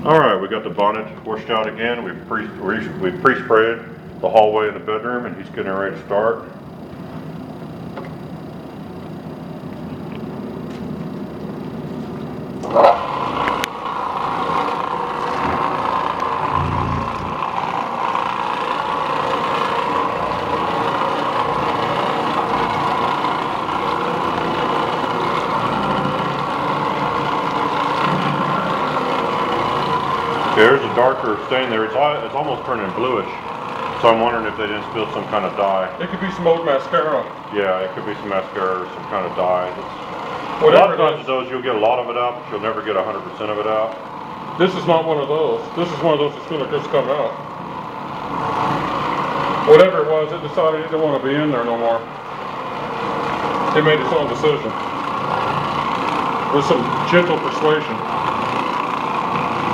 All right, we got the bonnet washed out again. We pre-sprayed the hallway in the bedroom, and he's getting ready to start. There's a darker stain there. It's almost turning bluish. So I'm wondering if they didn't spill some kind of dye. It could be some old mascara. Yeah, it could be some mascara or some kind of dye. A Whatever lot of times with those, you'll get a lot of it out, but you'll never get 100% of it out. This is not one of those. This is one of those that's going to just come out. Whatever it was, it decided it didn't want to be in there no more. It made its own decision. With some gentle persuasion.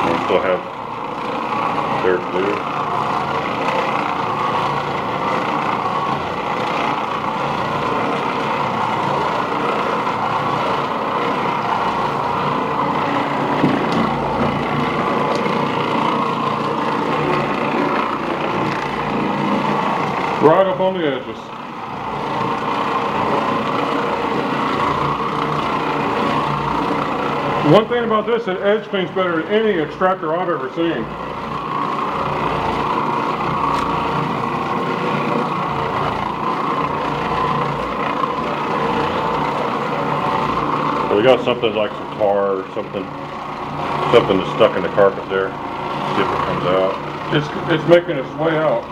We still have there to do. Right up on the edges. One thing about this, it edge cleans better than any extractor I've ever seen. So we got something like some tar or something that's stuck in the carpet there. See if it comes out. It's making its way out.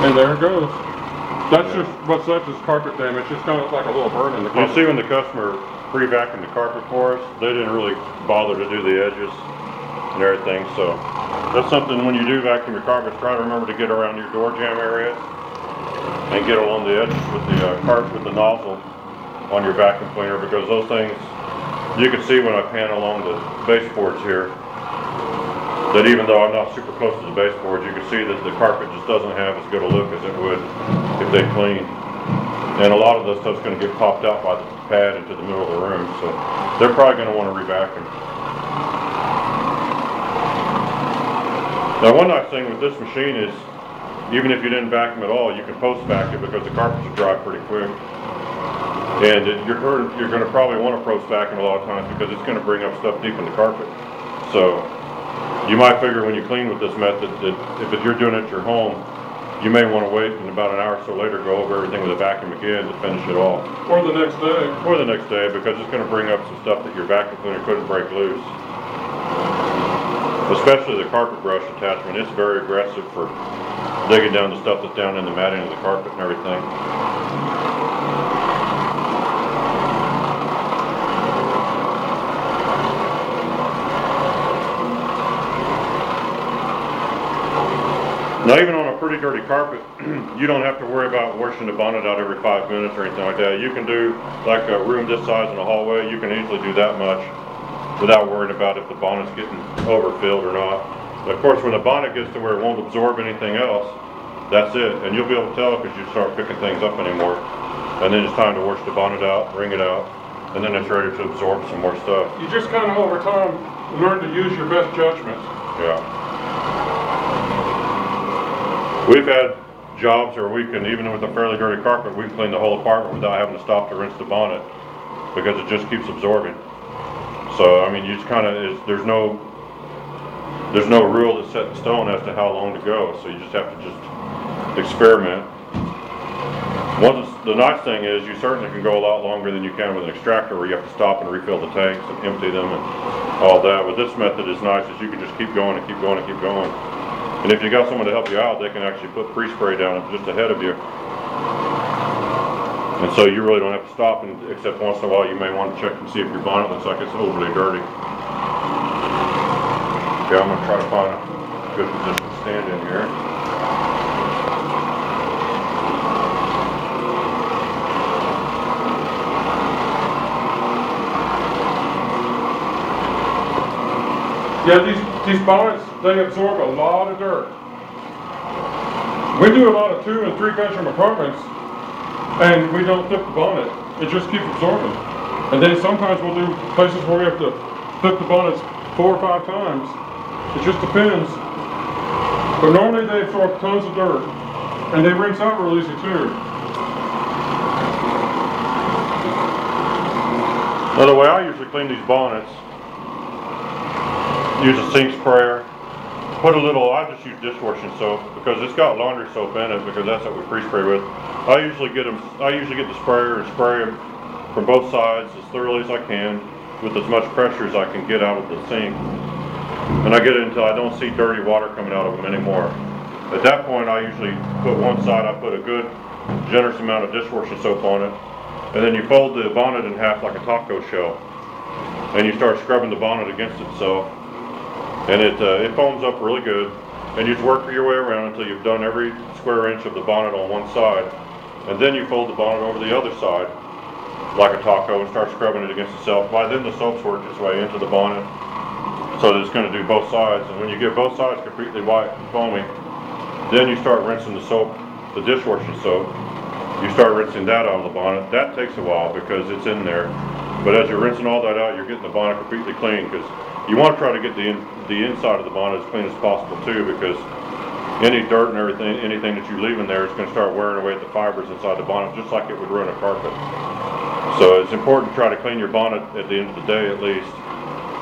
And there it goes. That's just carpet damage. It's kind of like a little burn in the carpet. You see when the customer pre-vacuumed the carpet for us, they didn't really bother to do the edges and everything. So that's something when you do vacuum your carpets, try to remember to get around your door jamb areas and get along the edges with the carpet with the nozzle on your vacuum cleaner, because those things, you can see when I pan along the baseboards here, that even though I'm not super close to the baseboards, you can see that the carpet just doesn't have as good a look as it would if they cleaned. And a lot of this stuff's going to get popped out by the pad into the middle of the room, so they're probably going to want to re-vacuum. Now, one nice thing with this machine is, even if you didn't vacuum at all, you can post-vacuum because the carpets will dry pretty quick. And you're going to probably want to post-vacuum a lot of times because it's going to bring up stuff deep in the carpet. So you might figure when you clean with this method that if you're doing it at your home, you may want to wait and about an hour or so later go over everything with a vacuum again to finish it off. Or the next day. Or the next day, because it's going to bring up some stuff that your vacuum cleaner couldn't break loose. Especially the carpet brush attachment. It's very aggressive for digging down the stuff that's down in the matting of the carpet and everything. Now, even on a pretty dirty carpet, you don't have to worry about washing the bonnet out every 5 minutes or anything like that. You can do, like a room this size in a hallway, you can easily do that much without worrying about if the bonnet's getting overfilled or not. But of course, when the bonnet gets to where it won't absorb anything else, that's it. And you'll be able to tell because you start picking things up anymore. And then it's time to wash the bonnet out, wring it out, and then it's ready to absorb some more stuff. You just kind of over time learn to use your best judgment. Yeah. We've had jobs where we can, even with a fairly dirty carpet, we can clean the whole apartment without having to stop to rinse the bonnet because it just keeps absorbing. So, I mean, you just kind of, there's no rule that's set in stone as to how long to go. So you just have to just experiment. The nice thing is you certainly can go a lot longer than you can with an extractor where you have to stop and refill the tanks and empty them and all that. But this method is nice, is you can just keep going and keep going and keep going. And if you got someone to help you out, they can actually put pre-spray down just ahead of you. And so you really don't have to stop, except once in a while you may want to check and see if your bonnet looks like it's overly dirty. Okay, I'm going to try to find a good position to stand in here. Yeah, these bonnets, they absorb a lot of dirt. We do a lot of 2- and 3-bedroom apartments, and we don't flip the bonnet. It just keeps absorbing. And then sometimes we'll do places where we have to flip the bonnets 4 or 5 times. It just depends. But normally they absorb tons of dirt. And they rinse out real easy too. Now the way I usually clean these bonnets, use a sink sprayer. Put a little, I just use dishwashing soap because it's got laundry soap in it because that's what we pre-spray with. I usually get the sprayer and spray them from both sides as thoroughly as I can with as much pressure as I can get out of the sink. And I get it until I don't see dirty water coming out of them anymore. At that point, I usually put one side, I put a good generous amount of dishwashing soap on it, and then you fold the bonnet in half like a taco shell, and you start scrubbing the bonnet against itself. And it foams up really good, and you just work your way around until you've done every square inch of the bonnet on one side, and then you fold the bonnet over the other side like a taco and start scrubbing it against itself. By then the soap's worked its way into the bonnet, so that it's going to do both sides. And when you get both sides completely white and foamy, then you start rinsing the soap, the dishwashing soap. You start rinsing that out of the bonnet. That takes a while because it's in there, but as you're rinsing all that out, you're getting the bonnet completely clean because you want to try to get the inside of the bonnet as clean as possible too, because any dirt and anything that you leave in there is going to start wearing away at the fibers inside the bonnet, just like it would ruin a carpet. So it's important to try to clean your bonnet at the end of the day at least,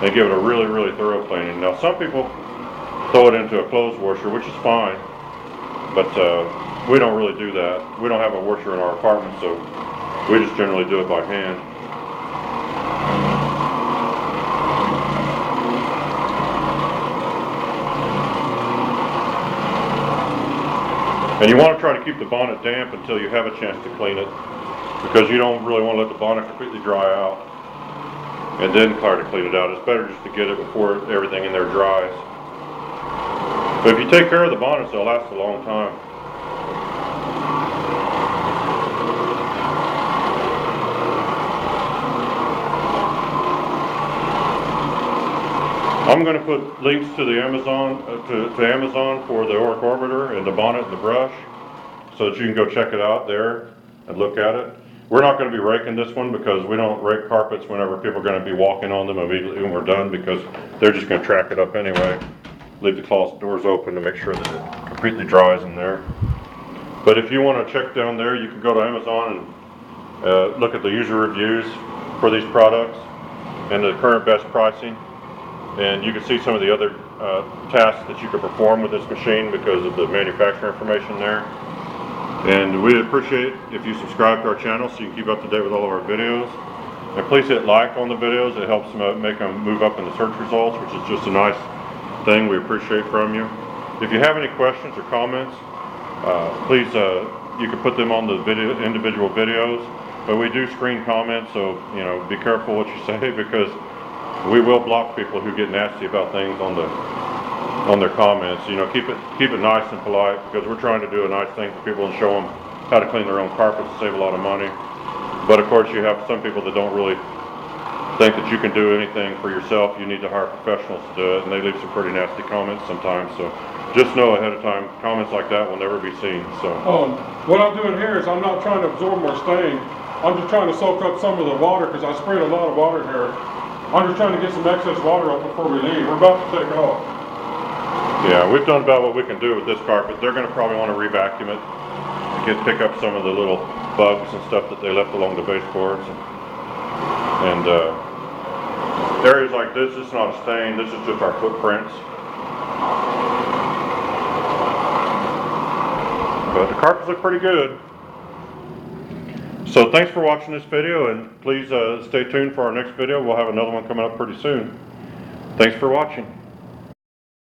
and give it a really, really thorough cleaning. Now some people throw it into a clothes washer, which is fine, but we don't really do that. We don't have a washer in our apartment, so we just generally do it by hand. And you want to try to keep the bonnet damp until you have a chance to clean it, because you don't really want to let the bonnet completely dry out and then try to clean it out. It's better just to get it before everything in there dries. But if you take care of the bonnets, they'll last a long time. I'm going to put links to the Amazon to Amazon for the Oric Orbiter and the bonnet and the brush, so that you can go check it out there and look at it. We're not going to be raking this one because we don't rake carpets whenever people are going to be walking on them immediately when we're done, because they're just going to track it up anyway. Leave the closet doors open to make sure that it completely dries in there. But if you want to check down there, you can go to Amazon and look at the user reviews for these products and the current best pricing. And you can see some of the other tasks that you can perform with this machine because of the manufacturer information there. And we'd appreciate if you subscribe to our channel so you can keep up to date with all of our videos. And please hit like on the videos. It helps make them move up in the search results, which is just a nice thing we appreciate from you. If you have any questions or comments, please you can put them on the individual videos. But we do screen comments, so be careful what you say, because we will block people who get nasty about things on their comments. Keep it nice and polite, because we're trying to do a nice thing for people and show them how to clean their own carpets and save a lot of money. But of course, you have some people that don't really think that you can do anything for yourself. You need to hire professionals to do it, and they leave some pretty nasty comments sometimes. So just know ahead of time, comments like that will never be seen. So what I'm doing here is I'm not trying to absorb more stain. I'm just trying to soak up some of the water, because I sprayed a lot of water here. I'm just trying to get some excess water up before we leave. We're about to take off. Yeah, we've done about what we can do with this carpet. They're going to probably want to re-vacuum it, pick up some of the little bugs and stuff that they left along the baseboards. And areas like this is not a stain. This is just our footprints. But the carpets look pretty good. So thanks for watching this video, and please stay tuned for our next video. We'll have another one coming up pretty soon. Thanks for watching.